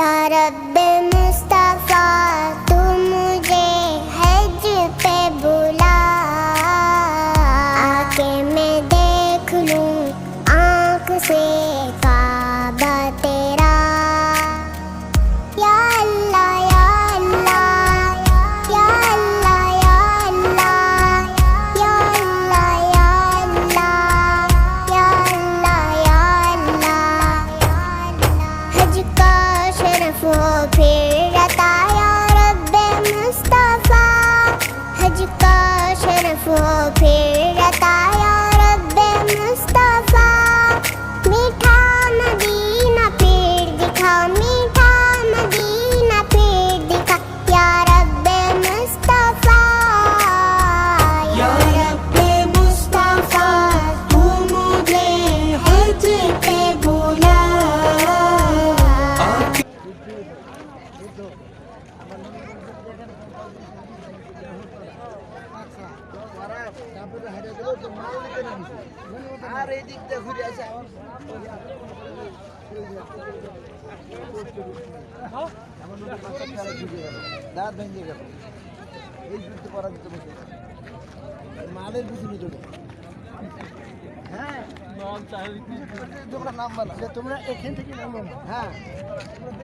या रब्बे मुस्तफा तू मुझे हज पे बुला, आके मैं देख लूं आँख से काबा तेरा। या अल्लाह या अल्लाह या अल्लाह या अल्लाह या अल्लाह या अल्लाह या अल्लाह या अल्लाह। हज का शरफ हो फिर अता या रब्बे मुस्तफा, हज का शरफ हो फिर अता या रब्बे मुस्तफा। मीठा मदीना फिर दिखा, मीठा मदीना फिर दिखा या रब्बे मुस्तफा। या रब्बे मुस्तफा तू मुझे हज पे बुला। আর এই দিকটা ঘুরে আসে দাঁত ভেঙে গেল এই যুদ্ধ করা দিতে মালের পিছনে চলে। হ্যাঁ তোমরা নাম বলো, তোমরা এখান থেকে নামো না। হ্যাঁ